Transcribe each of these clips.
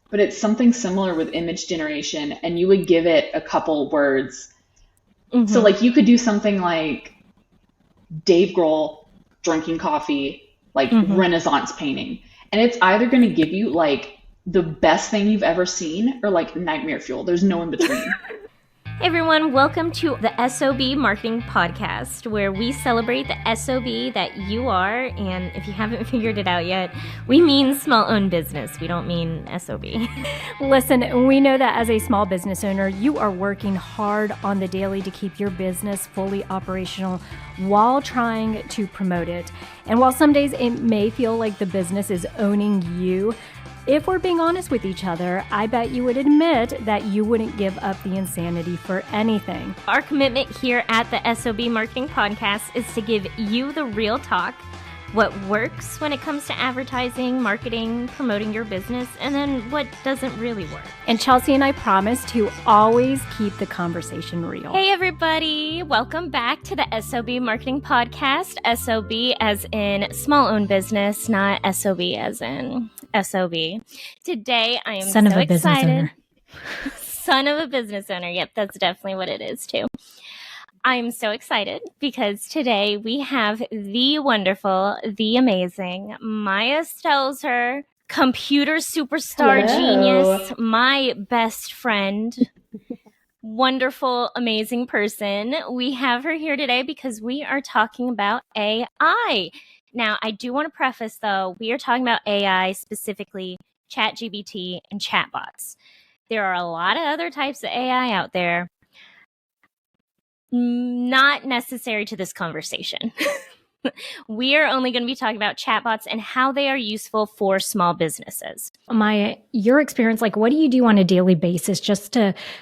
but it's something similar with image generation, and you would give it a couple words. So Mm-hmm. like you could do something like Dave Grohl drinking coffee, like Mm-hmm. Renaissance painting. And it's either going to give you like the best thing you've ever seen or like nightmare fuel. There's no in between. Hey everyone, welcome to the S.O.B Marketing Podcast, where we celebrate the S.O.B that you are, and if you haven't figured it out yet, we mean small-owned business. We don't mean S.O.B. Listen, we know that as a small business owner, you are working hard on the daily to keep your business fully operational while trying to promote it. And while some days it may feel like the business is owning you, if we're being honest with each other, I bet you would admit that you wouldn't give up the insanity for anything. Our commitment here at the S.O.B Marketing Podcast is to give you the real talk, what works when it comes to advertising, marketing, promoting your business, and then what doesn't really work. And Chelsea and I promise to always keep the conversation real. Hey everybody, welcome back to the S.O.B Marketing Podcast. S.O.B as in small-owned business, not S.O.B as in S.O.B. Today I am Son of so a business excited. owner. Son of a business owner. Yep, that's definitely what it is too. I'm so excited because today we have the wonderful, the amazing Maya Stelzer, computer superstar Hello. genius, my best friend, wonderful, amazing person. We have her here today because we are talking about AI. Now, I do want to preface though, we are talking about AI, specifically ChatGPT and chatbots. There are a lot of other types of AI out there, not necessary to this conversation. We are only going to be talking about chatbots and how they are useful for small businesses. Maya, your experience, like what do you do on a daily basis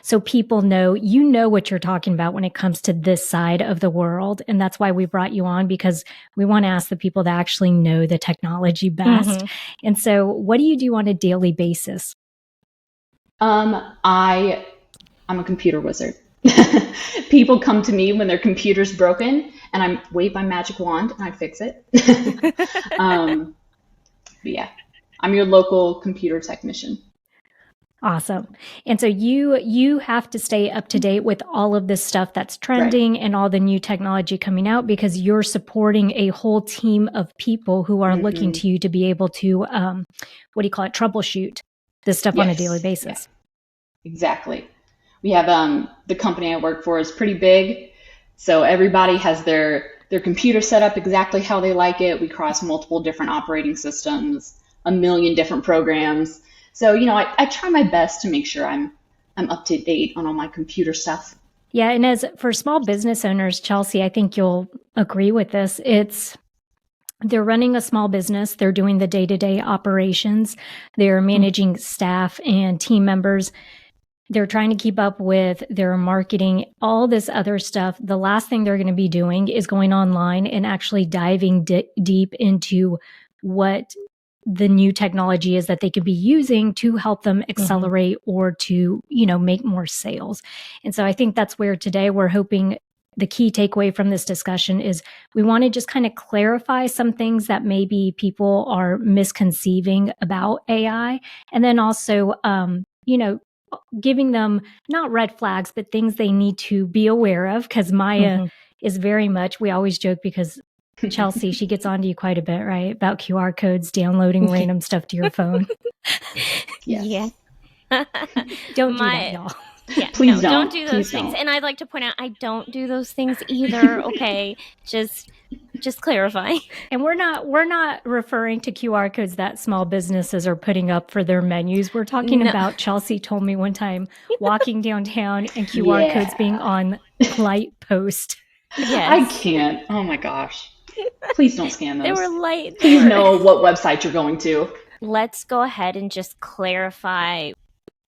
so people know, you know what you're talking about when it comes to this side of the world. And that's why we brought you on, because we want to ask the people that actually know the technology best. Mm-hmm. And so what do you do on a daily basis? I'm a computer wizard. People come to me when their computer's broken and I wave my magic wand and I fix it. But yeah, I'm your local computer technician. Awesome. And so you have to stay up to date with all of this stuff that's trending and all the new technology coming out, because you're supporting a whole team of people who are looking to you to be able to, troubleshoot this stuff on a daily basis. Yeah, exactly. We have the company I work for is pretty big, so everybody has their computer set up exactly how they like it. We cross multiple different operating systems, a million different programs. So, you know, I try my best to make sure I'm up to date on all my computer stuff. Yeah, and as for small business owners, Chelsea, I think you'll agree with this. They're running a small business. They're doing the day-to-day operations. They're managing staff and team members. They're trying to keep up with their marketing, all this other stuff. The last thing they're going to be doing is going online and actually diving deep into what the new technology is that they could be using to help them accelerate or to, make more sales. And so I think that's where today we're hoping the key takeaway from this discussion is we want to just kind of clarify some things that maybe people are misconceiving about AI. And then also, giving them not red flags, but things they need to be aware of, because Maya is very much, we always joke because Chelsea, she gets onto you quite a bit, right? About QR codes, downloading random stuff to your phone. Yes. Yeah. Don't do that, y'all. Yeah, Please don't do those Please things. don't. And I'd like to point out, I don't do those things either. Okay, just clarify. And we're not referring to QR codes that small businesses are putting up for their menus. We're talking about, Chelsea told me one time, walking downtown and QR codes being on light post. Yes. I can't. Oh my gosh. Please don't scan those. They were light. Please know what website you're going to. Let's go ahead and just clarify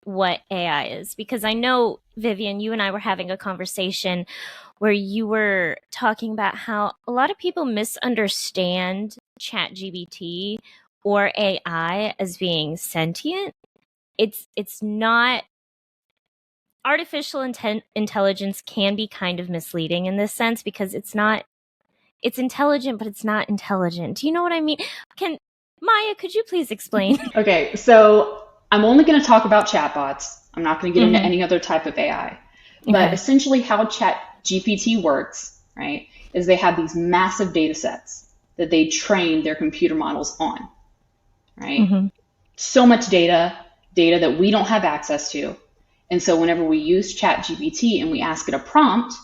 what AI is, because I know, Vivian, you and I were having a conversation where you were talking about how a lot of people misunderstand ChatGPT or AI as being sentient. It's not. Artificial intelligence can be kind of misleading in this sense, because it's intelligent, but it's not intelligent. Do you know what I mean? Maya, could you please explain? Okay, so I'm only going to talk about chatbots. I'm not going to get into Mm-hmm. any other type of AI. But Okay. essentially how ChatGPT works, right, is they have these massive data sets that they train their computer models on, right? Mm-hmm. So much data that we don't have access to. And so whenever we use ChatGPT and we ask it a prompt,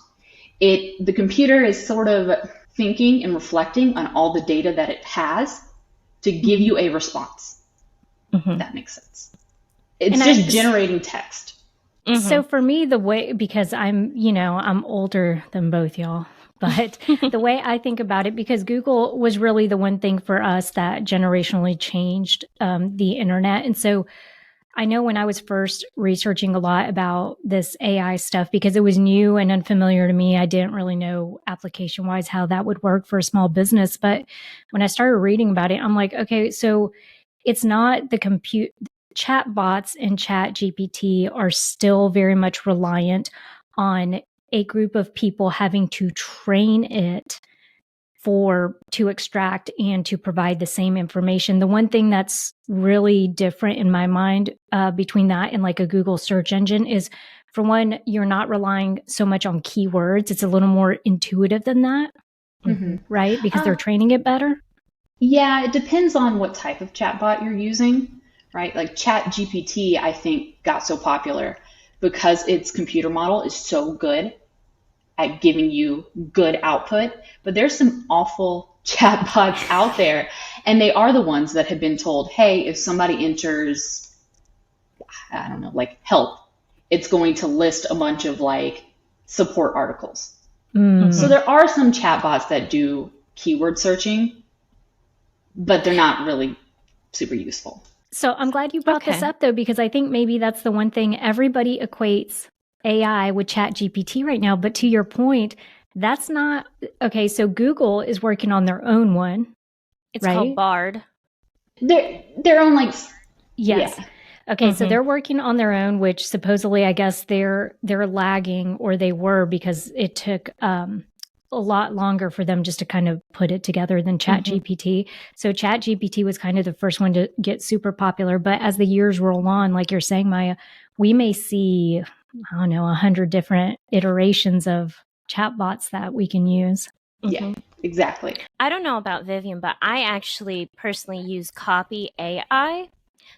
the computer is sort of thinking and reflecting on all the data that it has to give you a response. Mm-hmm. If that makes sense. It's And just generating text. So for me, the way, because I'm older than both y'all, but the way I think about it, because Google was really the one thing for us that generationally changed the internet. And so I know when I was first researching a lot about this AI stuff, because it was new and unfamiliar to me, I didn't really know application wise how that would work for a small business. But when I started reading about it, I'm like, okay, so it's not the compute. Chatbots and ChatGPT are still very much reliant on a group of people having to train it to extract and to provide the same information. The one thing that's really different in my mind between that and like a Google search engine is, for one, you're not relying so much on keywords. It's a little more intuitive than that, right? Because they're training it better. Yeah, it depends on what type of chatbot you're using, right? Like ChatGPT, I think, got so popular because its computer model is so good at giving you good output. But there's some awful chatbots out there, and they are the ones that have been told, hey, if somebody enters, I don't know, like help, it's going to list a bunch of like support articles. So there are some chatbots that do keyword searching, but they're not really super useful. So I'm glad you brought this up, though, because I think maybe that's the one thing everybody equates AI with ChatGPT right now. But to your point, that's not okay. So Google is working on their own one. It's right? called Bard. They're on like Yes. Yeah. Okay, so they're working on their own, which supposedly, I guess they're lagging, or they were, because it took a lot longer for them just to kind of put it together than ChatGPT. So ChatGPT was kind of the first one to get super popular. But as the years roll on, like you're saying, Maya, we may see, I don't know, 100 different iterations of chatbots that we can use. Yeah, exactly. I don't know about Vivian, but I actually personally use Copy AI.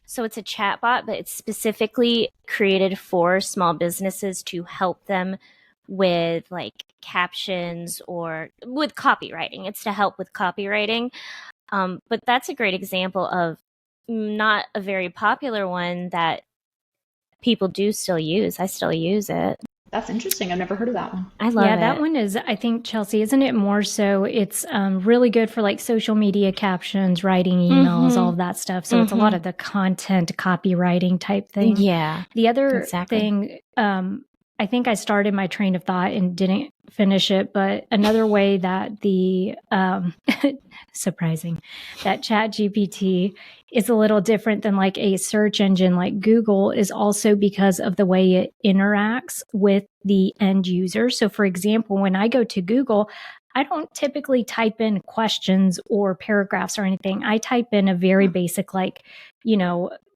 So it's a chatbot, but it's specifically created for small businesses to help them with like captions or with copywriting. It's to help with copywriting. But that's a great example of not a very popular one that people do still use. I still use it. That's interesting. I've never heard of that one. I love it. That one is, I think, Chelsea, isn't it more so it's really good for like social media captions, writing emails, all of that stuff. So it's a lot of the content copywriting type thing. Yeah. The other exactly. thing, I think I started my train of thought and didn't finish it, but another way that the surprising that ChatGPT is a little different than like a search engine like Google is also because of the way it interacts with the end user. So for example, when I go to Google, I don't typically type in questions or paragraphs or anything. I type in a very basic, like,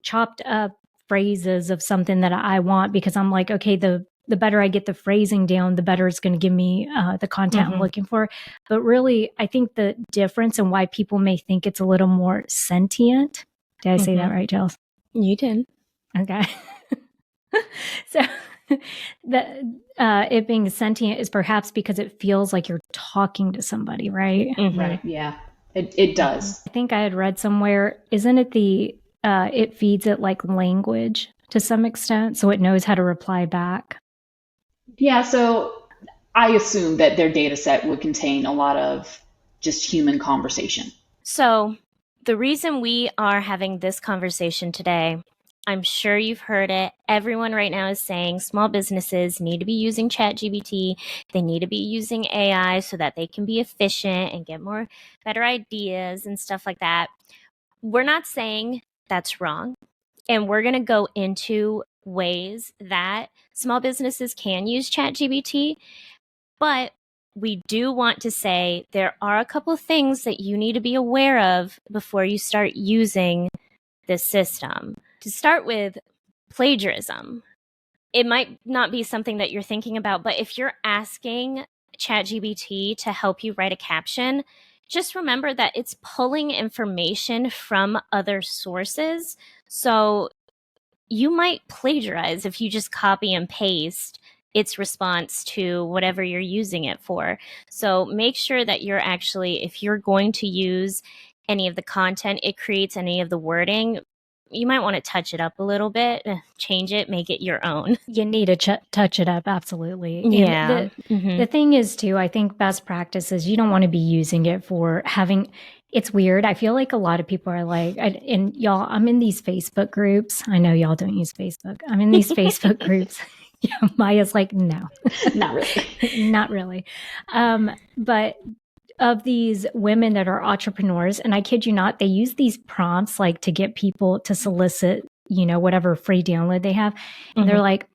chopped up phrases of something that I want, because I'm like, okay, the better I get the phrasing down, the better it's going to give me the content I'm looking for. But really, I think the difference and why people may think it's a little more sentient. Did I say that right, Chelsea? You did. Okay. So it being sentient is perhaps because it feels like you're talking to somebody, right? Right. Yeah, it does. I think I had read somewhere, isn't it it feeds it like language to some extent, so it knows how to reply back? Yeah, so I assume that their data set would contain a lot of just human conversation. So the reason we are having this conversation today, I'm sure you've heard it. Everyone right now is saying small businesses need to be using ChatGPT. They need to be using AI so that they can be efficient and get better ideas and stuff like that. We're not saying that's wrong. And we're going to go into ways that small businesses can use ChatGPT. But we do want to say there are a couple of things that you need to be aware of before you start using this system. To start with, plagiarism. It might not be something that you're thinking about, but if you're asking ChatGPT to help you write a caption, just remember that it's pulling information from other sources. So you might plagiarize if you just copy and paste its response to whatever you're using it for. So make sure that you're actually, if you're going to use any of the content it creates, any of the wording, you might want to touch it up a little bit, change it, make it your own. You need to touch it up, absolutely. Yeah. And the thing is, too, I think best practice is you don't want to be using it for having. It's weird. I feel like a lot of people are like, and y'all, I'm in these Facebook groups. I know y'all don't use Facebook. I'm in these Facebook groups. Yeah, Maya's like, no, Not really. not really. But of these women that are entrepreneurs, and I kid you not, they use these prompts like to get people to solicit, whatever free download they have. And they're like,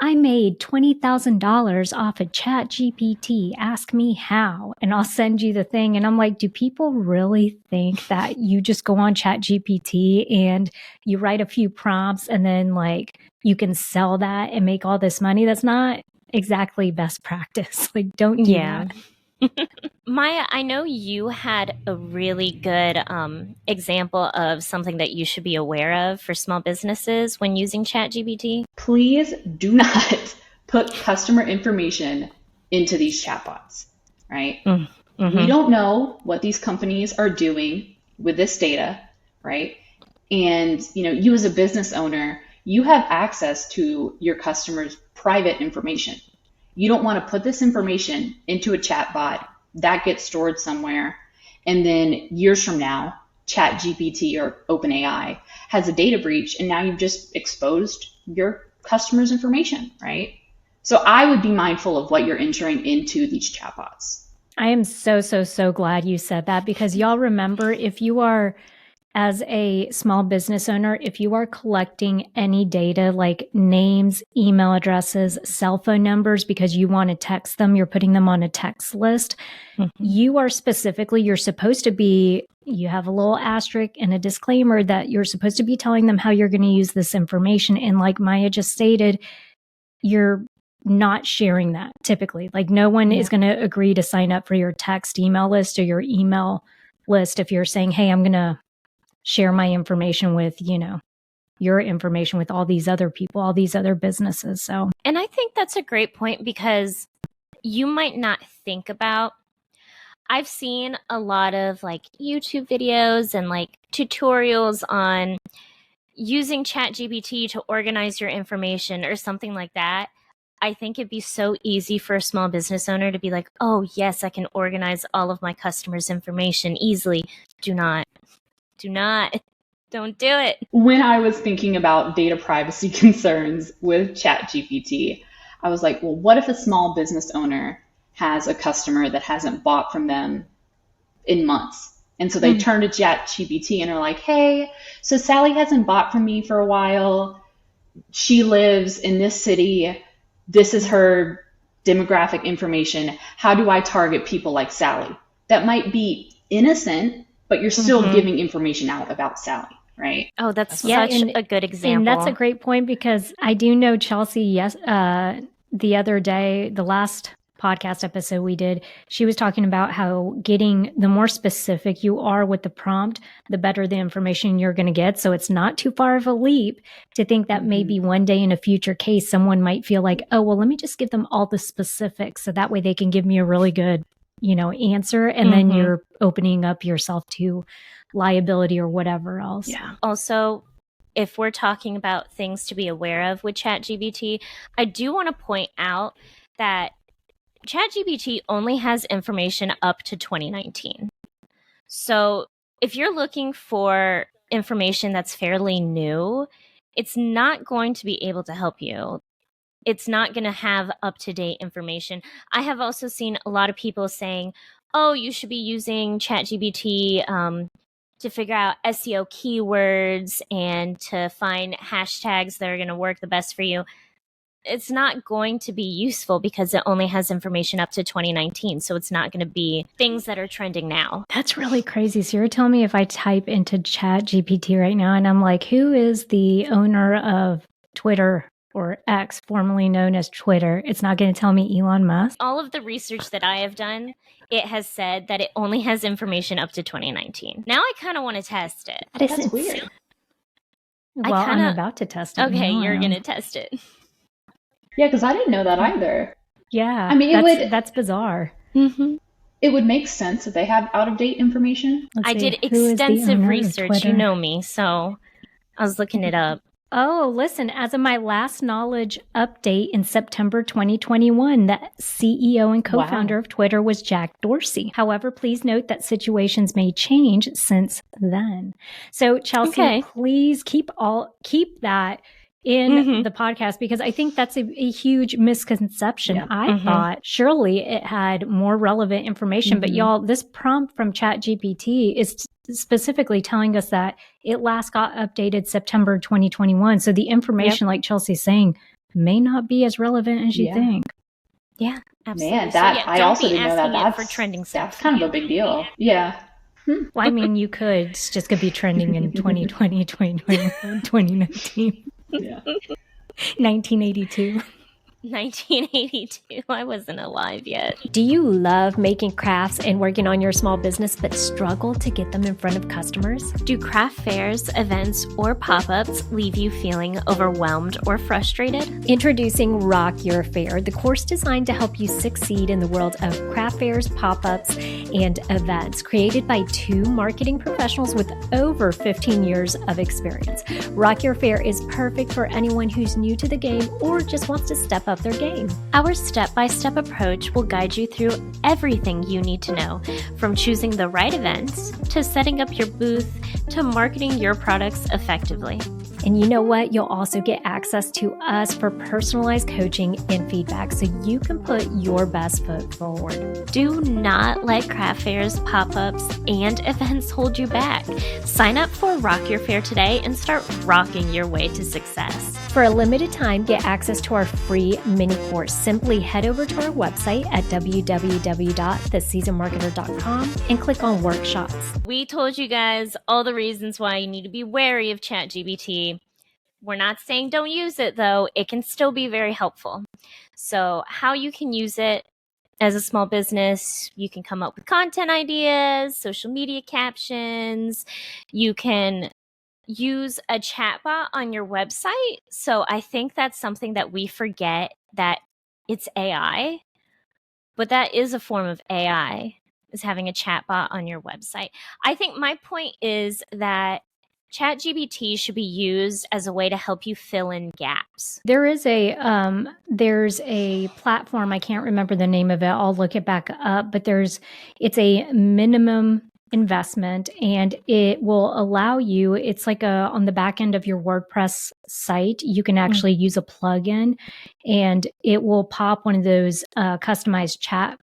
I made $20,000 off of ChatGPT. Ask me how, and I'll send you the thing. And I'm like, do people really think that you just go on ChatGPT and you write a few prompts and then like you can sell that and make all this money? That's not exactly best practice. Like, don't do that. Maya, I know you had a really good example of something that you should be aware of for small businesses when using ChatGPT. Please do not put customer information into these chatbots, right? We don't know what these companies are doing with this data, right? And you as a business owner, you have access to your customers' private information. You don't want to put this information into a chatbot that gets stored somewhere, and then years from now, ChatGPT or OpenAI has a data breach, and now you've just exposed your customers' information, right? So I would be mindful of what you're entering into these chatbots. I am so, so, so glad you said that, because y'all remember, if you are, as a small business owner, if you are collecting any data like names, email addresses, cell phone numbers, because you want to text them, you're putting them on a text list, you are specifically, you're supposed to be, you have a little asterisk and a disclaimer that you're supposed to be telling them how you're going to use this information. And like Maya just stated, you're not sharing that typically. Like no one is going to agree to sign up for your text email list or your email list if you're saying, hey, I'm going to share my information with, your information with all these other people, all these other businesses. So, and I think that's a great point, because you might not think about, I've seen a lot of like YouTube videos and like tutorials on using ChatGPT to organize your information or something like that. I think it'd be so easy for a small business owner to be like, oh yes, I can organize all of my customers' information easily. Don't do it. When I was thinking about data privacy concerns with ChatGPT, I was like, well, what if a small business owner has a customer that hasn't bought from them in months? And so they turn to ChatGPT and are like, hey, so Sally hasn't bought from me for a while. She lives in this city. This is her demographic information. How do I target people like Sally? That might be innocent, but you're still giving information out about Sally, right? Oh, that's such a good example. And that's a great point, because I do know Chelsea, the other day, the last podcast episode we did, she was talking about how getting, the more specific you are with the prompt, the better the information you're going to get. So it's not too far of a leap to think that maybe one day in a future case, someone might feel like, oh, well, let me just give them all the specifics so that way they can give me a really good answer, and then you're opening up yourself to liability or whatever else. Yeah. Also, if we're talking about things to be aware of with ChatGPT, I do want to point out that ChatGPT only has information up to 2019. So if you're looking for information that's fairly new, it's not going to be able to help you. It's not going to have up-to-date information. I have also seen a lot of people saying, oh, you should be using ChatGPT to figure out SEO keywords and to find hashtags that are going to work the best for you. it's not going to be useful because it only has information up to 2019. So it's not going to be things that are trending now. That's really crazy. So you're telling me if I type into ChatGPT right now and I'm like, who is the owner of Twitter or X, formerly known as Twitter, it's not going to tell me Elon Musk? All of the research that I have done, it has said that it only has information up to 2019. Now I kind of want to test it. That's weird. Well, I'm about to test it. Okay, you're going to test it. Yeah, because I didn't know that either. Yeah, I mean, that's bizarre. Mm-hmm. It would make sense if they have out-of-date information. I did extensive research. You know me, so I was looking it up. Oh, listen, as of my last knowledge update in September 2021, the CEO and co-founder of Twitter was Jack Dorsey. However, please note that situations may change since then. So, Chelsea, please keep that in the podcast, because I think that's a huge misconception. I thought surely it had more relevant information, but y'all, this prompt from ChatGPT is specifically telling us that it last got updated September 2021. So the information, like Chelsea's saying, may not be as relevant as you think. Yeah, absolutely. Man, I also didn't know that. That's for trending stuff. That's kind of a big deal. Yeah. Well, I mean, you could. It's just going to be trending in 2020, 2021, 2019. Yeah. 1982. 1982. I wasn't alive yet. Do you love making crafts and working on your small business but struggle to get them in front of customers? Do craft fairs, events, or pop-ups leave you feeling overwhelmed or frustrated? Introducing Rock Your Fair, the course designed to help you succeed in the world of craft fairs, pop-ups, and events, created by 2 marketing professionals with over 15 years of experience. Rock Your Fair is perfect for anyone who's new to the game or just wants to step up their game. Our step-by-step approach will guide you through everything you need to know, from choosing the right events, to setting up your booth, to marketing your products effectively. And you know what? You'll also get access to us for personalized coaching and feedback so you can put your best foot forward. Do not let craft fairs, pop-ups, and events hold you back. Sign up for Rock Your Fair today and start rocking your way to success. For a limited time, get access to our free mini course. Simply head over to our website at www.theseasonmarketer.com and click on workshops. We told you guys all the reasons why you need to be wary of ChatGPT. We're not saying don't use it, though. It can still be very helpful. So how you can use it as a small business, you can come up with content ideas, social media captions. You can use a chatbot on your website. So I think that's something that we forget, that it's AI, but that is a form of AI, is having a chatbot on your website. I think my point is that ChatGPT should be used as a way to help you fill in gaps. There's a platform, I can't remember the name of it, I'll look it back up, but it's a minimum investment, and it will allow you, it's like on the back end of your WordPress site, you can actually use a plugin, and it will pop one of those customized chat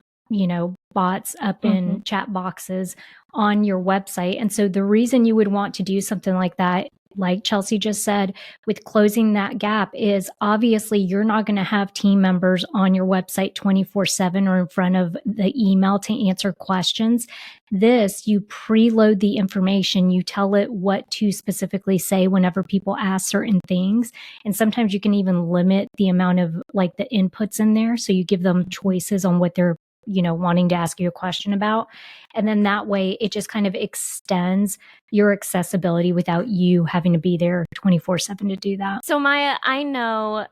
bots up in chat boxes on your website. And so the reason you would want to do something like that, like Chelsea just said, with closing that gap, is obviously you're not going to have team members on your website 24/7 or in front of the email to answer questions. This, you preload the information, you tell it what to specifically say whenever people ask certain things. And sometimes you can even limit the amount of the inputs in there. So you give them choices on what they're wanting to ask you a question about. And then that way it just kind of extends your accessibility without you having to be there 24/7 to do that. So Maya, I know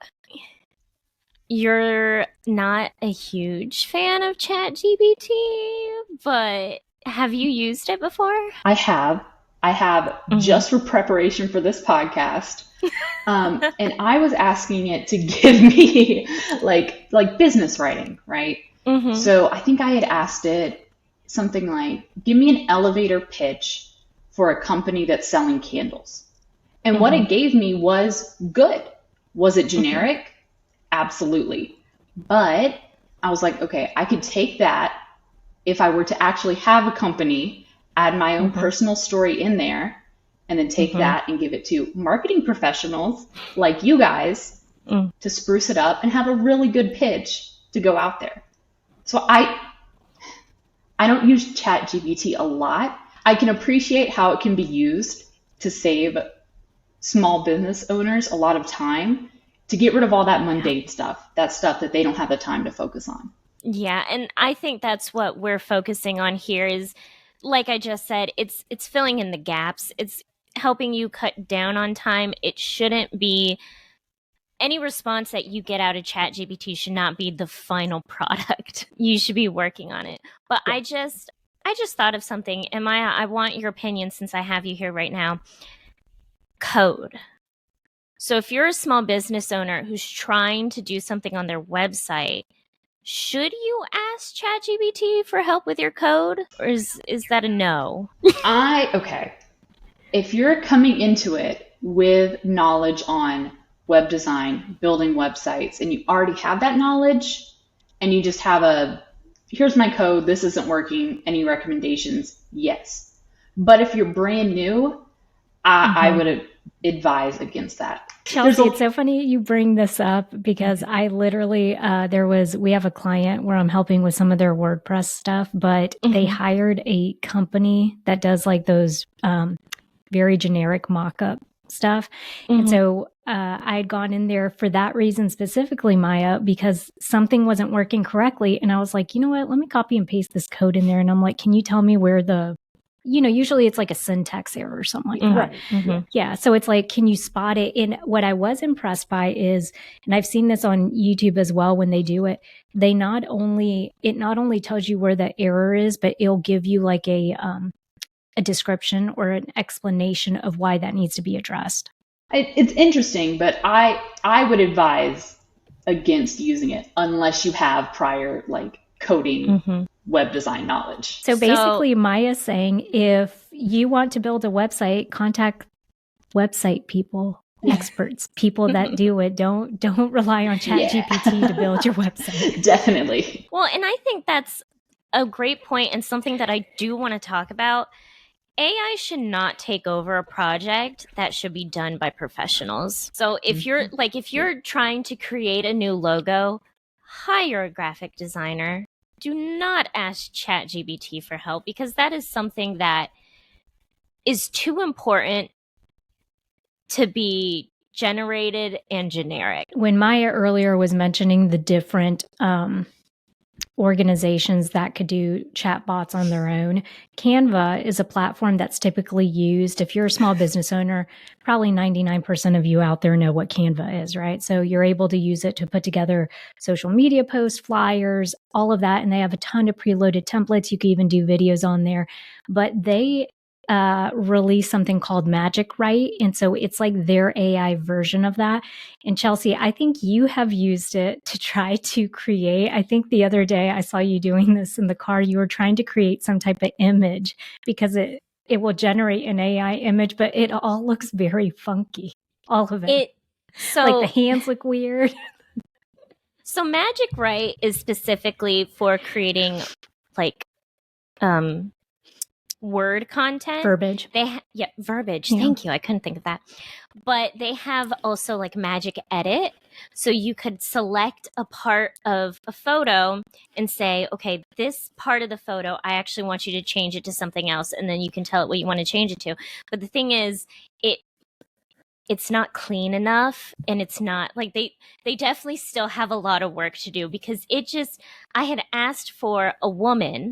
you're not a huge fan of ChatGPT, but have you used it before? I have just for preparation for this podcast. And I was asking it to give me like business writing, right? So I think I had asked it something like, give me an elevator pitch for a company that's selling candles. And what it gave me was good. Was it generic? Absolutely. But I was like, okay, I could take that if I were to actually have a company, add my own personal story in there, and then take that and give it to marketing professionals like you guys to spruce it up and have a really good pitch to go out there. So I don't use ChatGPT a lot. I can appreciate how it can be used to save small business owners a lot of time, to get rid of all that mundane stuff, that stuff that they don't have the time to focus on. Yeah, and I think that's what we're focusing on here is, like I just said, it's filling in the gaps. It's helping you cut down on time. It shouldn't be any response that you get out of ChatGPT should not be the final product. You should be working on it. But yeah. I just thought of something, and Maya, I want your opinion since I have you here right now. Code. So if you're a small business owner who's trying to do something on their website, should you ask ChatGPT for help with your code, or is that a no? Okay. If you're coming into it with knowledge on web design, building websites, and you already have that knowledge, and you just have here's my code, this isn't working, any recommendations? Yes. But if you're brand new, I would advise against that. Chelsea, it's so funny you bring this up because I literally, we have a client where I'm helping with some of their WordPress stuff, but they hired a company that does like those very generic mock-up stuff. And so I had gone in there for that reason specifically, Maya, because something wasn't working correctly. And I was like, you know what, let me copy and paste this code in there. And I'm like, can you tell me where usually it's like a syntax error or something like that. Right. Yeah. So it's like, can you spot it? And what I was impressed by is, and I've seen this on YouTube as well when they do it, it not only tells you where the error is, but it'll give you like a description or an explanation of why that needs to be addressed. It's interesting, but I would advise against using it unless you have prior like coding web design knowledge. So basically Maya's saying if you want to build a website, contact website people, experts, people that do it. Don't rely on ChatGPT to build your website. Definitely. Well, and I think that's a great point and something that I do want to talk about. AI should not take over a project that should be done by professionals. So if you're trying to create a new logo, hire a graphic designer. Do not ask ChatGPT for help because that is something that is too important to be generated and generic. When Maya earlier was mentioning the different organizations that could do chatbots on their own, Canva is a platform that's typically used. If you're a small business owner, probably 99% of you out there know what Canva is, right? So you're able to use it to put together social media posts, flyers, all of that. And they have a ton of preloaded templates. You can even do videos on there. But they release something called Magic Write. And so it's like their AI version of that. And Chelsea, I think you have used it to try to create, I think the other day I saw you doing this in the car, you were trying to create some type of image because it will generate an AI image, but it all looks very funky. All of it. Like the hands look weird. So Magic Write is specifically for creating like word content. Verbiage. Verbiage. Yeah. Thank you. I couldn't think of that. But they have also like Magic Edit. So you could select a part of a photo and say, okay, this part of the photo, I actually want you to change it to something else. And then you can tell it what you want to change it to. But the thing is, it's not clean enough, and it's not like they definitely still have a lot of work to do because I had asked for a woman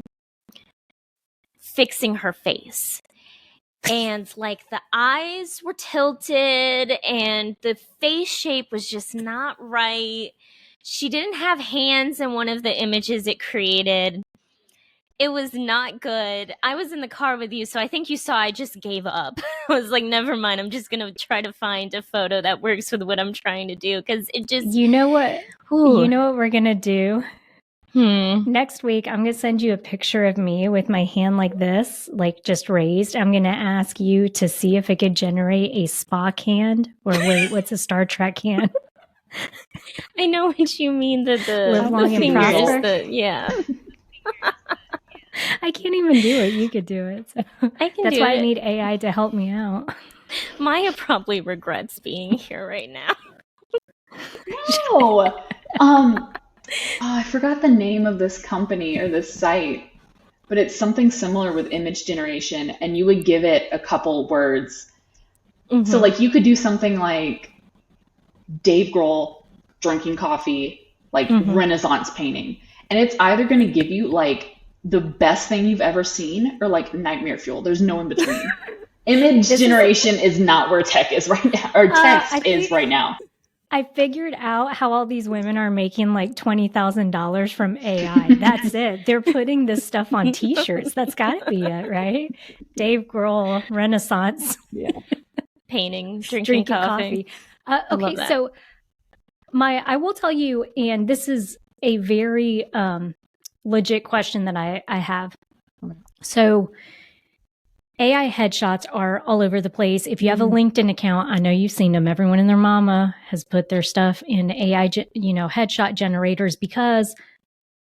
fixing her face, and like the eyes were tilted and the face shape was just not right. She didn't have hands in one of the images it created. It was not good. I was in the car with you, so I think you saw I just gave up. I was like, never mind. I'm just going to try to find a photo that works with what I'm trying to do because it just... You know what we're going to do? Next week, I'm going to send you a picture of me with my hand like this, like just raised. I'm going to ask you to see if it could generate a Spock hand, or wait, what's a Star Trek hand? I know what you mean. The long and prosper. Yeah. I can't even do it. You could do it. So that's why I need AI to help me out. Maya probably regrets being here right now. No. Oh, I forgot the name of this company or this site, but it's something similar with image generation, and you would give it a couple words. So like you could do something like Dave Grohl drinking coffee, like Renaissance painting. And it's either going to give you like the best thing you've ever seen or like nightmare fuel. There's no in between. Image generation is not where tech is right now, or text is right now. I figured out how all these women are making like $20,000 from AI. That's it. They're putting this stuff on t-shirts. That's got to be it, right? Dave Grohl, Renaissance. Yeah. Painting, drinking coffee. Okay, so I will tell you, and this is a very legit question that I have. So AI headshots are all over the place. If you have a LinkedIn account, I know you've seen them. Everyone and their mama has put their stuff in AI, headshot generators because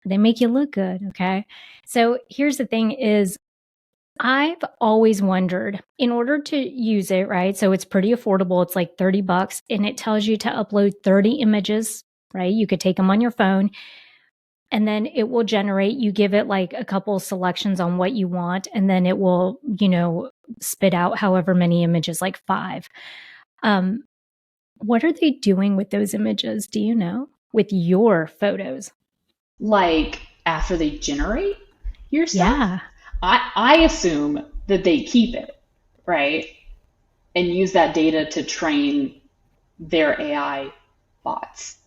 they make you look good. Okay. So here's the thing is I've always wondered in order to use it, right? So it's pretty affordable. It's like $30 and it tells you to upload 30 images, right? You could take them on your phone. And then it will generate, you give it like a couple selections on what you want, and then it will, spit out however many images, like 5. What are they doing with those images? Do you know? With your photos? Like after they generate your stuff? Yeah. I assume that they keep it, right? And use that data to train their AI bots.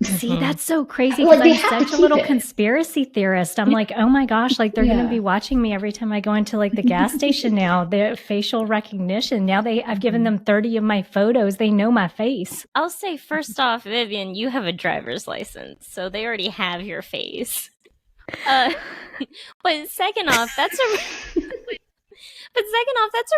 See, that's so crazy because I'm such a little conspiracy theorist. I'm like, oh my gosh, like they're going to be watching me every time I go into like the gas station now, the facial recognition. Now I've given them 30 of my photos. They know my face. I'll say first off, Vivian, you have a driver's license, so they already have your face. But second off, that's a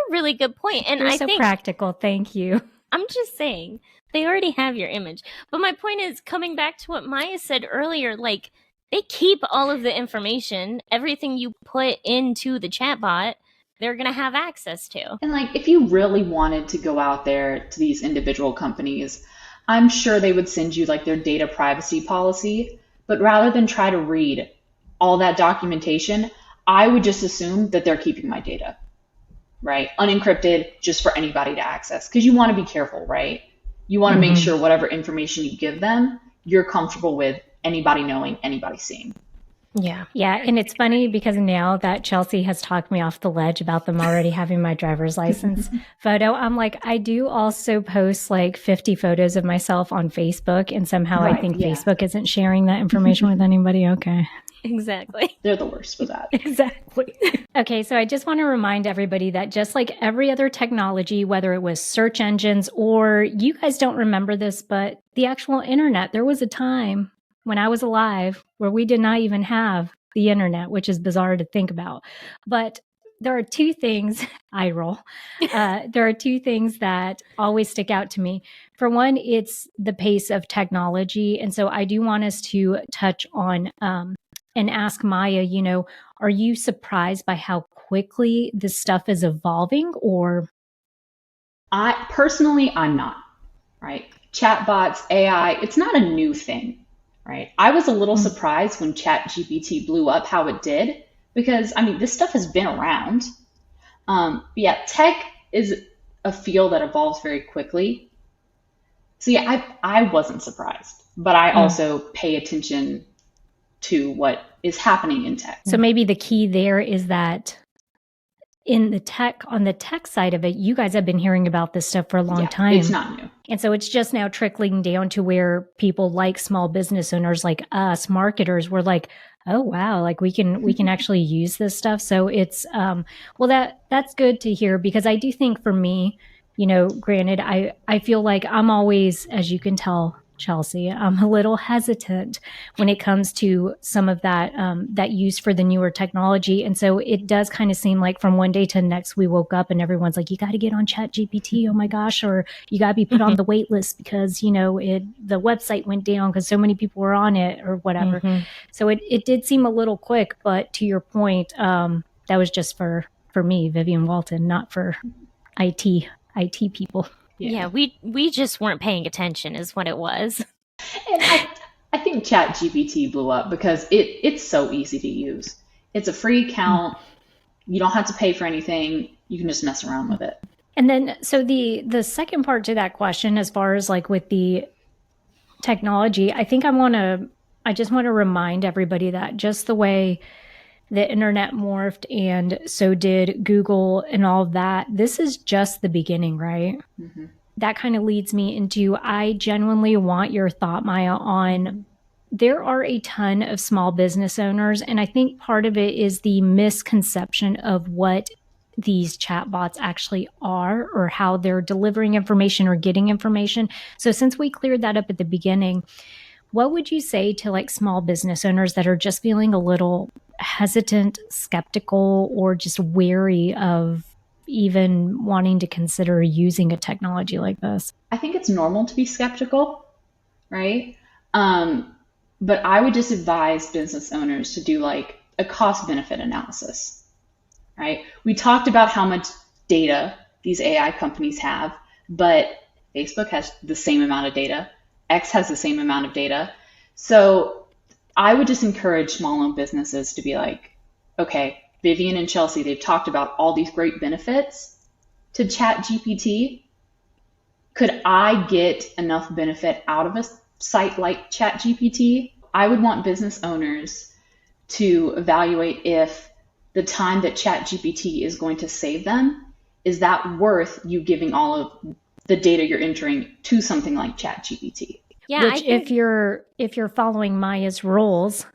really good point. And You're I so think practical. Thank you. I'm just saying. They already have your image. But my point is, coming back to what Maya said earlier, like, they keep all of the information, everything you put into the chatbot, they're going to have access to. And like, if you really wanted to go out there to these individual companies, I'm sure they would send you like their data privacy policy. But rather than try to read all that documentation, I would just assume that they're keeping my data, right? Unencrypted, just for anybody to access. Because you want to be careful, right? You want to make sure whatever information you give them, you're comfortable with anybody knowing, anybody seeing. Yeah. Yeah. And it's funny because now that Chelsea has talked me off the ledge about them already having my driver's license photo, I'm like, I do also post like 50 photos of myself on Facebook. And somehow I think Facebook isn't sharing that information with anybody. Okay. Exactly. They're the worst for that. Exactly. Okay, so I just want to remind everybody that just like every other technology, whether it was search engines or you guys don't remember this, but the actual internet, there was a time when I was alive where we did not even have the internet, which is bizarre to think about. But there are two things, I roll. There are two things that always stick out to me. For one, it's the pace of technology. And so I do want us to touch on and ask Maya, are you surprised by how quickly this stuff is evolving or? I'm not, right? Chatbots, AI, it's not a new thing, right? I was a little surprised when ChatGPT blew up how it did, because this stuff has been around. Tech is a field that evolves very quickly. So I wasn't surprised, but I also pay attention to what is happening in tech. So maybe the key there is that on the tech side of it, you guys have been hearing about this stuff for a long time. It's not new. And so it's just now trickling down to where people like small business owners like us, marketers, we're like, oh wow, like we can actually use this stuff. So it's that's good to hear, because I do think for me, granted, I feel like I'm always, as you can tell, Chelsea, I'm a little hesitant when it comes to some of that use for the newer technology. And so it does kind of seem like from one day to the next, we woke up and everyone's like, you got to get on ChatGPT. Oh my gosh. Or you got to be put on the wait list because, the website went down because so many people were on it or whatever. So it did seem a little quick, but to your point, that was just for me, Vivian Walton, not for IT people. Yeah, we just weren't paying attention is what it was. And I think ChatGPT blew up because it's so easy to use. It's a free account. You don't have to pay for anything. You can just mess around with it. And then, so the second part to that question, as far as like with the technology, I think I just want to remind everybody that just the way the internet morphed and so did Google and all of that, this is just the beginning, right? Mm-hmm. That kind of leads me into, I genuinely want your thought, Maya, on there are a ton of small business owners, and I think part of it is the misconception of what these chatbots actually are or how they're delivering information or getting information. So since we cleared that up at the beginning, what would you say to like small business owners that are just feeling a little hesitant, skeptical, or just wary of even wanting to consider using a technology like this? I think it's normal to be skeptical, right? But I would just advise business owners to do like a cost benefit analysis, right? We talked about how much data these AI companies have, but Facebook has the same amount of data. X has the same amount of data. So I would just encourage small-owned businesses to be like, okay, Vivian and Chelsea, they've talked about all these great benefits to ChatGPT. Could I get enough benefit out of a site like ChatGPT? I would want business owners to evaluate if the time that ChatGPT is going to save them, is that worth you giving all of the data you're entering to something like ChatGPT? Yeah, which if you're following Maya's rules,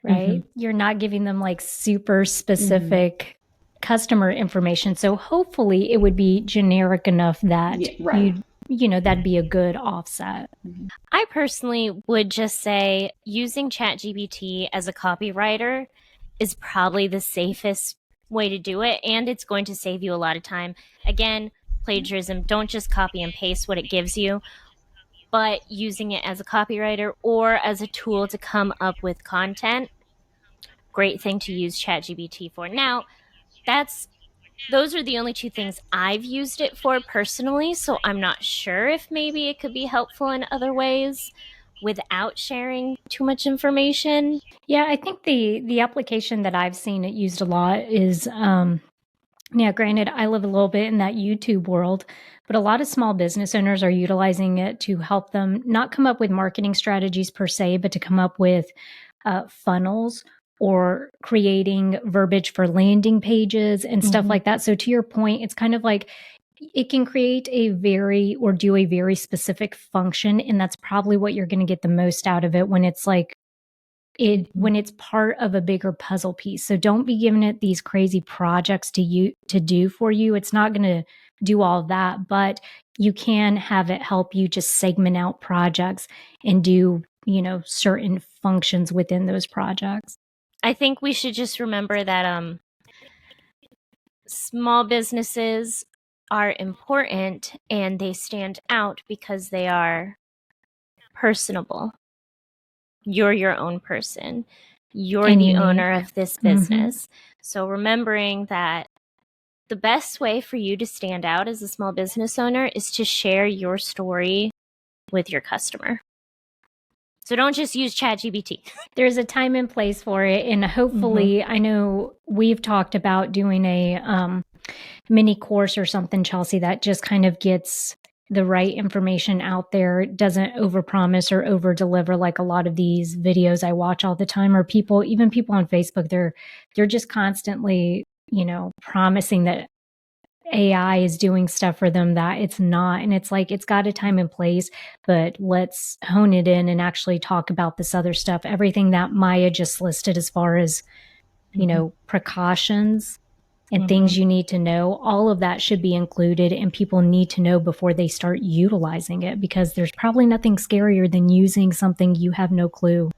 right, you're not giving them like super specific customer information. So hopefully it would be generic enough that that'd be a good offset. I personally would just say using ChatGPT as a copywriter is probably the safest way to do it, and it's going to save you a lot of time. Again, plagiarism, don't just copy and paste what it gives you, but using it as a copywriter or as a tool to come up with content, great thing to use ChatGPT for. Now, those are the only two things I've used it for personally, so I'm not sure if maybe it could be helpful in other ways without sharing too much information. Yeah, I think the application that I've seen it used a lot is, granted, I live a little bit in that YouTube world, but a lot of small business owners are utilizing it to help them not come up with marketing strategies per se, but to come up with funnels or creating verbiage for landing pages and stuff like that. So to your point, it's kind of like it can create do a very specific function. And that's probably what you're going to get the most out of it when it's like when it's part of a bigger puzzle piece. So don't be giving it these crazy projects to do for you. It's not going to do all that, but you can have it help you just segment out projects and do, certain functions within those projects. I think we should just remember that small businesses are important and they stand out because they are personable. You're your own person. You're the owner of this business. So remembering that the best way for you to stand out as a small business owner is to share your story with your customer. So don't just use ChatGPT. There's a time and place for it. And hopefully, I know we've talked about doing a mini course or something, Chelsea, that just kind of gets the right information out there, doesn't overpromise or overdeliver like a lot of these videos I watch all the time, or even people on Facebook, they're just constantly, promising that AI is doing stuff for them that it's not. And it's like, it's got a time and place, but let's hone it in and actually talk about this other stuff. Everything that Maya just listed as far as, precautions and things you need to know, all of that should be included, and people need to know before they start utilizing it, because there's probably nothing scarier than using something you have no clue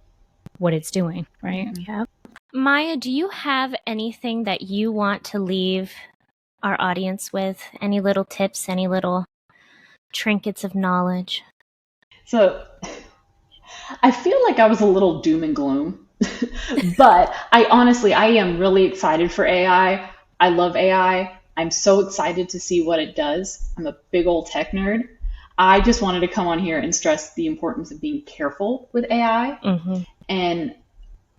what it's doing, right? Yeah. Maya, do you have anything that you want to leave our audience with? Any little tips, any little trinkets of knowledge? So I feel like I was a little doom and gloom, but I am really excited for AI. I love AI. I'm so excited to see what it does. I'm a big old tech nerd. I just wanted to come on here and stress the importance of being careful with AI. Mm-hmm. And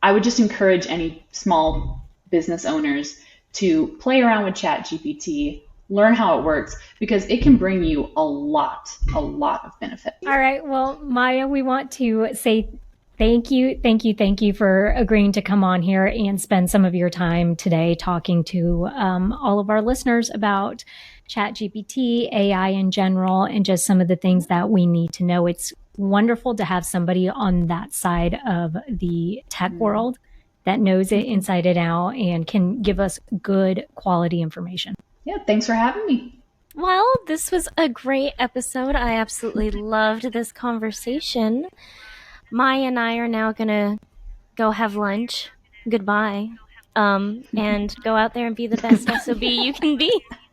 I would just encourage any small business owners to play around with ChatGPT, learn how it works, because it can bring you a lot of benefit. All right. Well, Maya, we want to say thank you for agreeing to come on here and spend some of your time today talking to all of our listeners about ChatGPT, AI in general, and just some of the things that we need to know. It's wonderful to have somebody on that side of the tech world that knows it inside and out and can give us good quality information. Yeah, thanks for having me. Well, this was a great episode. I absolutely loved this conversation. Maya and I are now going to go have lunch. Goodbye. And go out there and be the best S.O.B you can be.